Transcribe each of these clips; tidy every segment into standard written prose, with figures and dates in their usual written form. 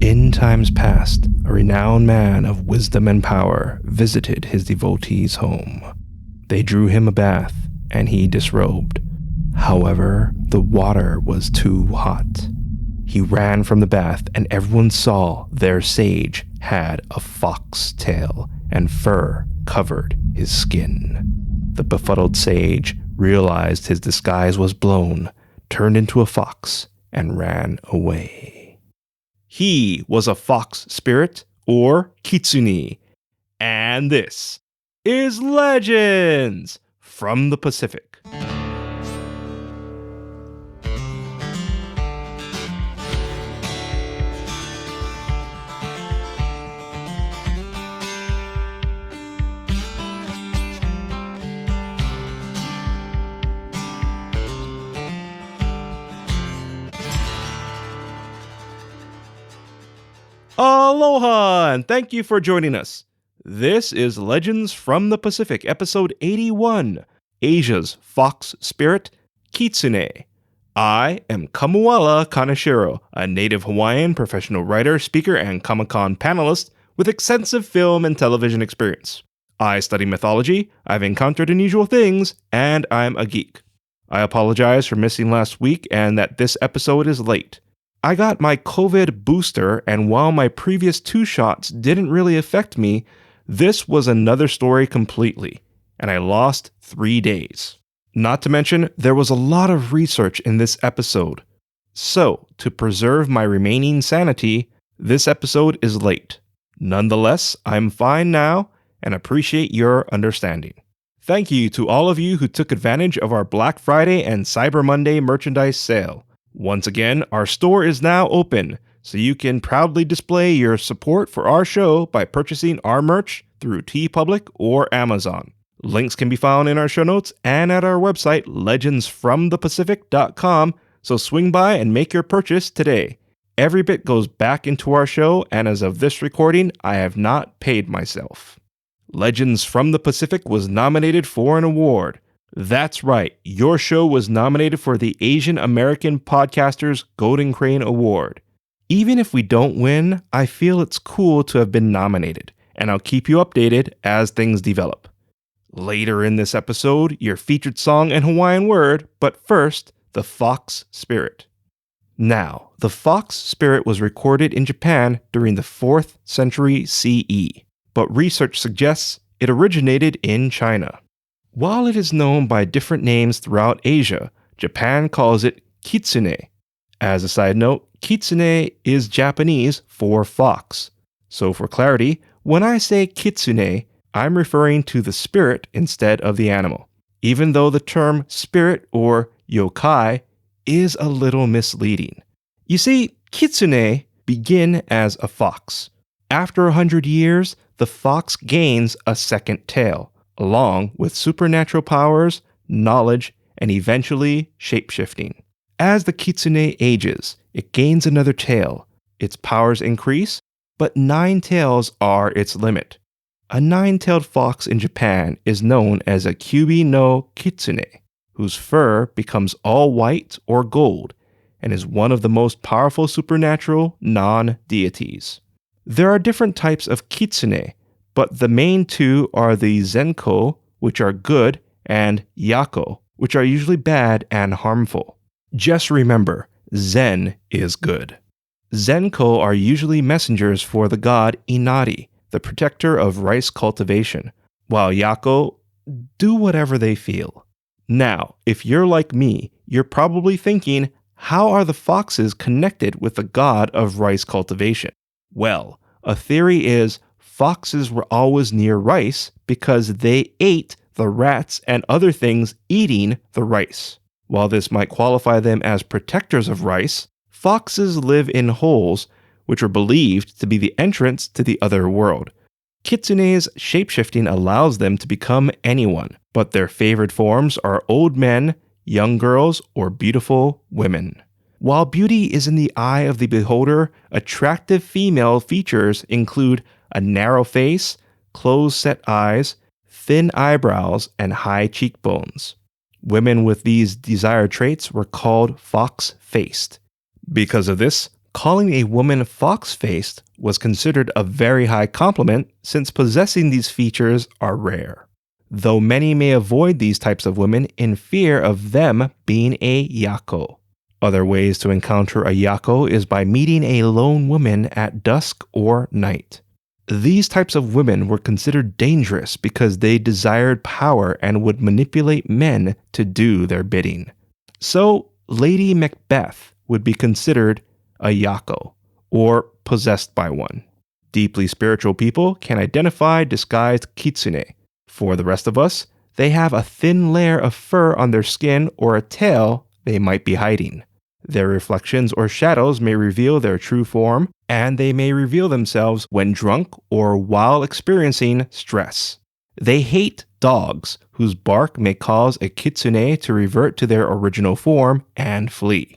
In times past, a renowned man of wisdom and power visited his devotees' home. They drew him a bath, and he disrobed. However, the water was too hot. He ran from the bath, and everyone saw their sage had a fox tail, and fur covered his skin. The befuddled sage realized his disguise was blown, turned into a fox, and ran away. He was a fox spirit, or Kitsune, and this is Legends from the Pacific. Aloha, and thank you for joining us. This is Legends from the Pacific, episode 81, Asia's Fox Spirit, Kitsune. I am Kamuala Kaneshiro, a native Hawaiian professional writer, speaker, and Comic-Con panelist with extensive film and television experience. I study mythology, I've encountered unusual things, and I'm a geek. I apologize for missing last week and that this episode is late. I got my COVID booster, and while my previous 2 shots didn't really affect me, this was another story completely, and I lost 3 days. Not to mention, there was a lot of research in this episode. So, to preserve my remaining sanity, this episode is late. Nonetheless, I'm fine now, and appreciate your understanding. Thank you to all of you who took advantage of our Black Friday and Cyber Monday merchandise sale. Once again, our store is now open, so you can proudly display your support for our show by purchasing our merch through TeePublic or Amazon. Links can be found in our show notes and at our website, legendsfromthepacific.com, so swing by and make your purchase today. Every bit goes back into our show, and as of this recording, I have not paid myself. Legends from the Pacific was nominated for an award. That's right, your show was nominated for the Asian American Podcasters Golden Crane Award. Even if we don't win, I feel it's cool to have been nominated, and I'll keep you updated as things develop. Later in this episode, your featured song and Hawaiian word, but first, the fox spirit. Now, the fox spirit was recorded in Japan during the 4th century CE, but research suggests it originated in China. While it is known by different names throughout Asia, Japan calls it Kitsune. As a side note, Kitsune is Japanese for fox. So for clarity, when I say Kitsune, I'm referring to the spirit instead of the animal, even though the term spirit or yokai is a little misleading. You see, Kitsune begin as a fox. After 100 years, the fox gains a second tail, along with supernatural powers, knowledge, and eventually shapeshifting. As the Kitsune ages, it gains another tail. Its powers increase, but 9 tails are its limit. A 9-tailed fox in Japan is known as a Kyubi no Kitsune, whose fur becomes all white or gold, and is one of the most powerful supernatural non-deities. There are different types of Kitsune, but the main 2 are the Zenko, which are good, and Yako, which are usually bad and harmful. Just remember, Zen is good. Zenko are usually messengers for the god Inari, the protector of rice cultivation, while Yako do whatever they feel. Now, if you're like me, you're probably thinking, how are the foxes connected with the god of rice cultivation? Well, a theory is foxes were always near rice because they ate the rats and other things eating the rice. While this might qualify them as protectors of rice, foxes live in holes, which are believed to be the entrance to the other world. Kitsune's shapeshifting allows them to become anyone, but their favored forms are old men, young girls, or beautiful women. While beauty is in the eye of the beholder, attractive female features include a narrow face, close-set eyes, thin eyebrows, and high cheekbones. Women with these desired traits were called fox-faced. Because of this, Calling a woman fox-faced was considered a very high compliment since possessing these features are rare, though many may avoid these types of women in fear of them being a yako. Other ways to encounter a yako is by meeting a lone woman at dusk or night. These types of women were considered dangerous because they desired power and would manipulate men to do their bidding. So, Lady Macbeth would be considered a yako, or possessed by one. Deeply spiritual people can identify disguised kitsune. For the rest of us, they have a thin layer of fur on their skin or a tail they might be hiding. Their reflections or shadows may reveal their true form, and they may reveal themselves when drunk or while experiencing stress. They hate dogs, whose bark may cause a kitsune to revert to their original form and flee.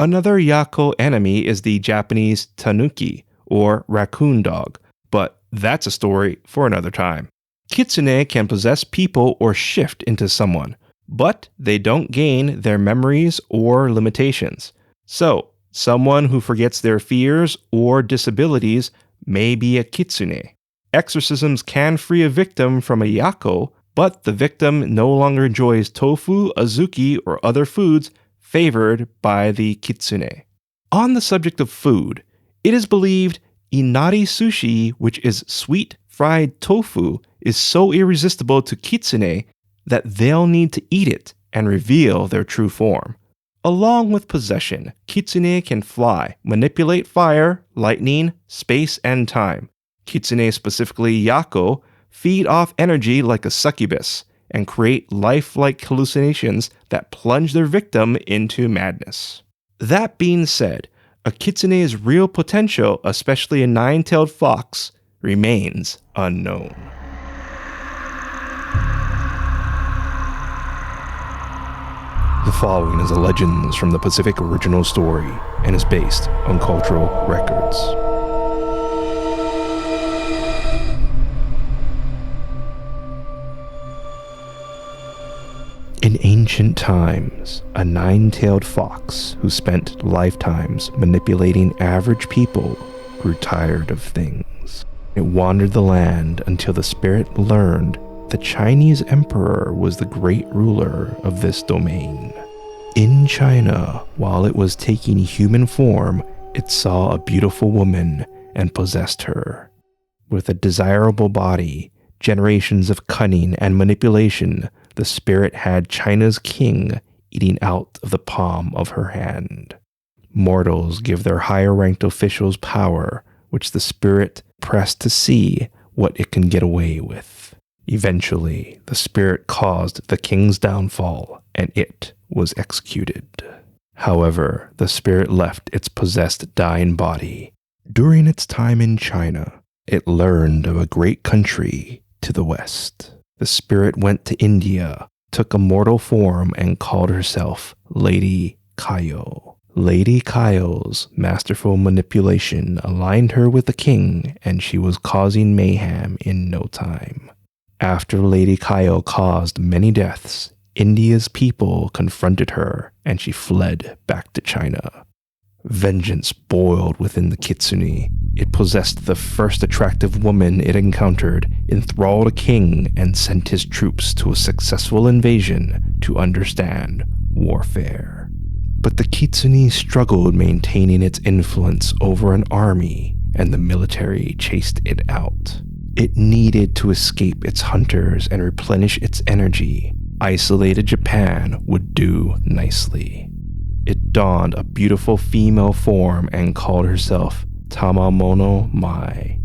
Another yako enemy is the Japanese tanuki, or raccoon dog, but that's a story for another time. Kitsune can possess people or shift into someone, but they don't gain their memories or limitations. So, someone who forgets their fears or disabilities may be a kitsune. Exorcisms can free a victim from a yako, but the victim no longer enjoys tofu, azuki, or other foods favored by the kitsune. On the subject of food, it is believed inari sushi, which is sweet fried tofu, is so irresistible to kitsune that they'll need to eat it and reveal their true form. Along with possession, kitsune can fly, manipulate fire, lightning, space, and time. Kitsune, specifically yako, feed off energy like a succubus and create lifelike hallucinations that plunge their victim into madness. That being said, a kitsune's real potential, especially a nine-tailed fox, remains unknown. The following is a Legends from the Pacific original story and is based on cultural records. In ancient times, a nine-tailed fox who spent lifetimes manipulating average people grew tired of things. It wandered the land until the spirit learned the Chinese emperor was the great ruler of this domain. In China, while it was taking human form, it saw a beautiful woman and possessed her. With a desirable body, generations of cunning and manipulation, the spirit had China's king eating out of the palm of her hand. Mortals give their higher-ranked officials power, which the spirit pressed to see what it can get away with. Eventually, the spirit caused the king's downfall, and it was executed. However, the spirit left its possessed dying body. During its time in China, it learned of a great country to the west. The spirit went to India, took a mortal form, and called herself Lady Kayo. Lady Kayo's masterful manipulation aligned her with the king, and she was causing mayhem in no time. After Lady Kayo caused many deaths, India's people confronted her, and she fled back to China. Vengeance boiled within the kitsune. It possessed the first attractive woman it encountered, enthralled a king, and sent his troops to a successful invasion to understand warfare. But the kitsune struggled maintaining its influence over an army, and the military chased it out. It needed to escape its hunters and replenish its energy. Isolated Japan would do nicely. It donned a beautiful female form and called herself Tamamono Mai.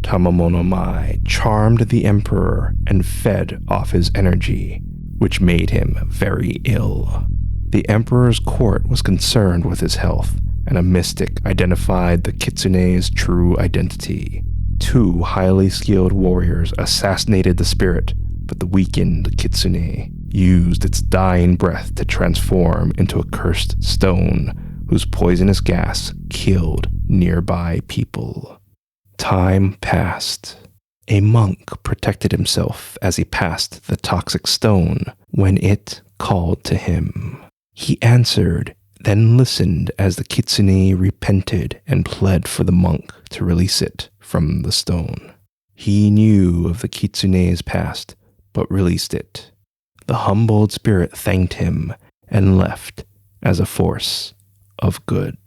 Tamamono Mai charmed the emperor and fed off his energy, which made him very ill. The emperor's court was concerned with his health, and a mystic identified the kitsune's true identity. 2 highly skilled warriors assassinated the spirit, but the weakened kitsune used its dying breath to transform into a cursed stone whose poisonous gas killed nearby people. Time passed. A monk protected himself as he passed the toxic stone when it called to him. He answered, then listened as the Kitsune repented and pled for the monk to release it from the stone. He knew of the Kitsune's past, but released it. The humbled spirit thanked him and left as a force of good.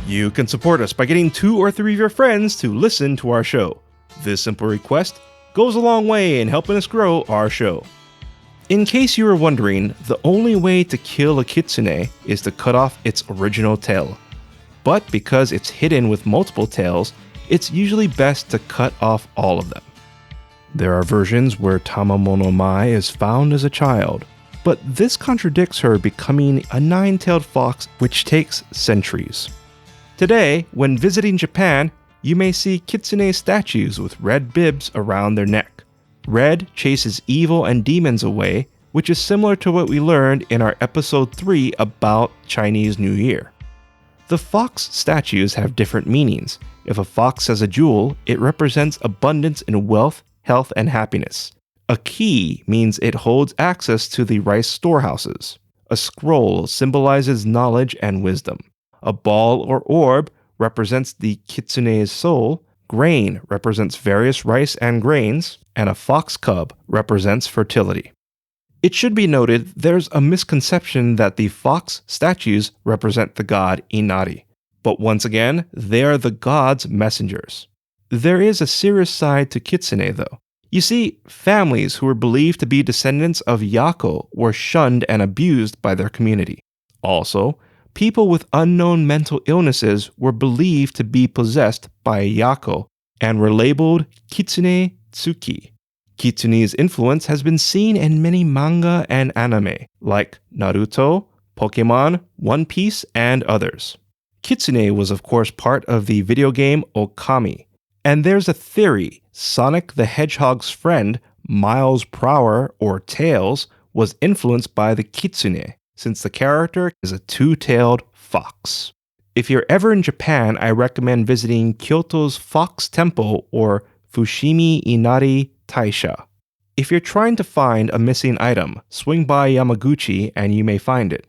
You can support us by getting 2 or 3 of your friends to listen to our show. This simple request goes a long way in helping us grow our show. In case you were wondering, the only way to kill a kitsune is to cut off its original tail. But because it's hidden with multiple tails, it's usually best to cut off all of them. There are versions where Tamamono Mai is found as a child, but this contradicts her becoming a 9-tailed fox, which takes centuries. Today, when visiting Japan, you may see kitsune statues with red bibs around their neck. Red chases evil and demons away, which is similar to what we learned in our episode 3 about Chinese New Year. The fox statues have different meanings. If a fox has a jewel, it represents abundance in wealth, health, and happiness. A key means it holds access to the rice storehouses. A scroll symbolizes knowledge and wisdom. A ball or orb represents the kitsune's soul. Grain represents various rice and grains. And a fox cub represents fertility. It should be noted there's a misconception that the fox statues represent the god Inari. But once again, they are the god's messengers. There is a serious side to kitsune though. You see, families who were believed to be descendants of Yako were shunned and abused by their community. Also, people with unknown mental illnesses were believed to be possessed by a Yako and were labeled Kitsune Tsuki. Kitsune's influence has been seen in many manga and anime, like Naruto, Pokemon, One Piece, and others. Kitsune was of course part of the video game Okami, and there's a theory Sonic the Hedgehog's friend, Miles Prower, or Tails, was influenced by the Kitsune, since the character is a 2-tailed fox. If you're ever in Japan, I recommend visiting Kyoto's Fox Temple or Fushimi Inari Taisha. If you're trying to find a missing item, swing by Yamaguchi and you may find it.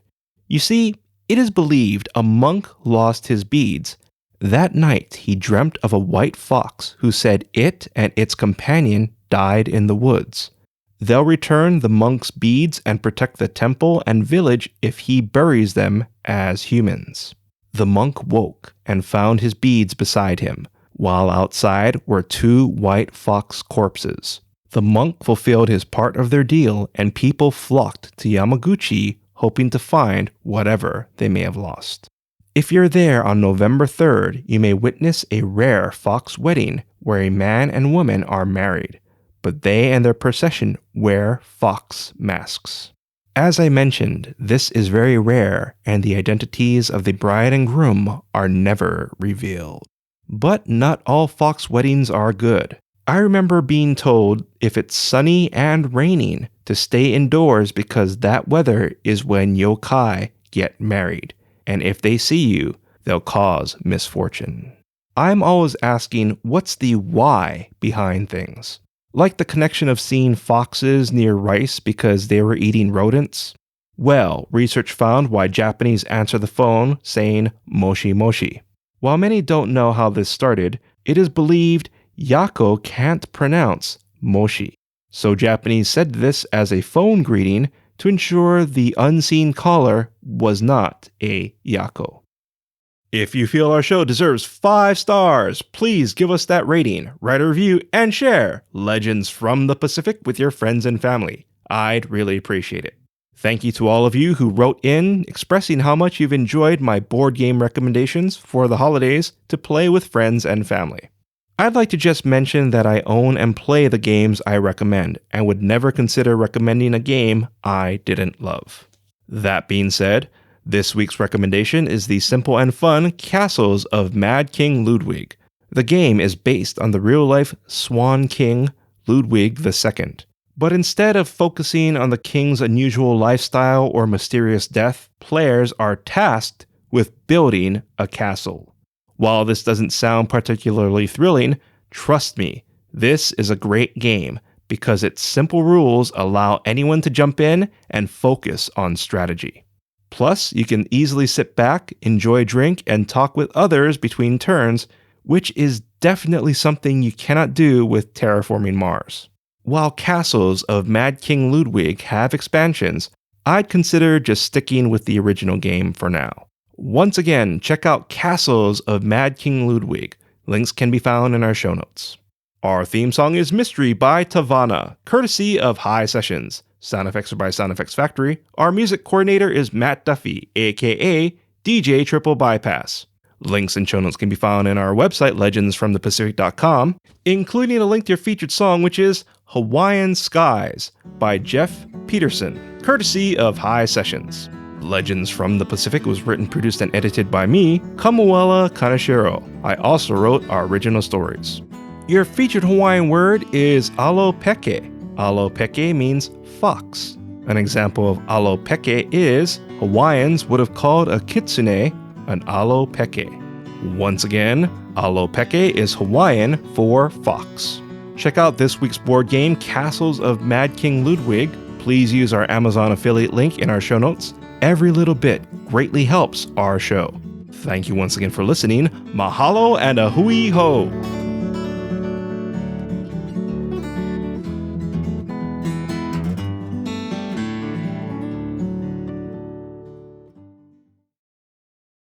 You see, it is believed a monk lost his beads. That night, he dreamt of a white fox who said it and its companion died in the woods. They'll return the monk's beads and protect the temple and village if he buries them as humans. The monk woke and found his beads beside him, while outside were 2 white fox corpses. The monk fulfilled his part of their deal, and people flocked to Yamaguchi hoping to find whatever they may have lost. If you're there on November 3rd, you may witness a rare fox wedding where a man and woman are married, but they and their procession wear fox masks. As I mentioned, this is very rare, and the identities of the bride and groom are never revealed. But not all fox weddings are good. I remember being told if it's sunny and raining to stay indoors because that weather is when yokai get married, and if they see you, they'll cause misfortune. I'm always asking what's the why behind things. Like the connection of seeing foxes near rice because they were eating rodents? Well, research found why Japanese answer the phone saying moshi-moshi. While many don't know how this started, it is believed Yako can't pronounce moshi. So Japanese said this as a phone greeting to ensure the unseen caller was not a Yako. If you feel our show deserves 5 stars, please give us that rating, write a review, and share Legends from the Pacific with your friends and family. I'd really appreciate it. Thank you to all of you who wrote in expressing how much you've enjoyed my board game recommendations for the holidays to play with friends and family. I'd like to just mention that I own and play the games I recommend and would never consider recommending a game I didn't love. That being said, this week's recommendation is the simple and fun Castles of Mad King Ludwig. The game is based on the real-life Swan King Ludwig II. But instead of focusing on the king's unusual lifestyle or mysterious death, players are tasked with building a castle. While this doesn't sound particularly thrilling, trust me, This is a great game because its simple rules allow anyone to jump in and focus on strategy. Plus, you can easily sit back, enjoy a drink, and talk with others between turns, which is definitely something you cannot do with Terraforming Mars. While Castles of Mad King Ludwig have expansions, I'd consider just sticking with the original game for now. Once again, check out Castles of Mad King Ludwig. Links can be found in our show notes. Our theme song is Mystery by Tavana, courtesy of High Sessions. Sound effects are by Sound Effects Factory. Our music coordinator is Matt Duffy, aka DJ TripleBypass. Links and show notes can be found in our website, legendsfromthepacific.com, including a link to your featured song, which is Hawaiian Skies by Jeff Peterson, courtesy of High Sessions. Legends from the Pacific was written, produced, and edited by me, Kamuela Kaneshiro. I also wrote our original stories. Your featured Hawaiian word is alopeke. Alopeke means fox. An example of alopeke is Hawaiians would have called a kitsune an alopeke. Once again, alopeke is Hawaiian for fox. Check out this week's board game, Castles of Mad King Ludwig. Please use our Amazon affiliate link in our show notes. Every little bit greatly helps our show. Thank you once again for listening. Mahalo and a hui ho!